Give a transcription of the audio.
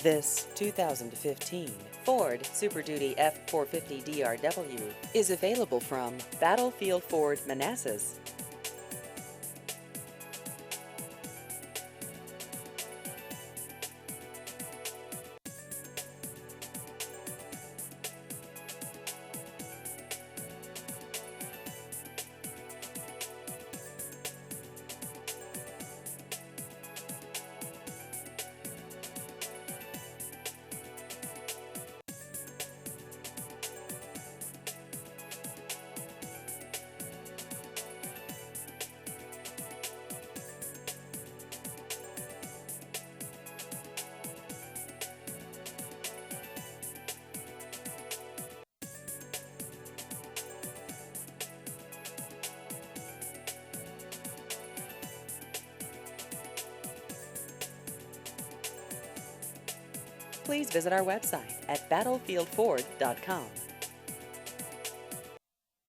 This 2015 Ford Super Duty F-450 DRW is available from Battlefield Ford Manassas. Please visit our website at battlefieldford.com.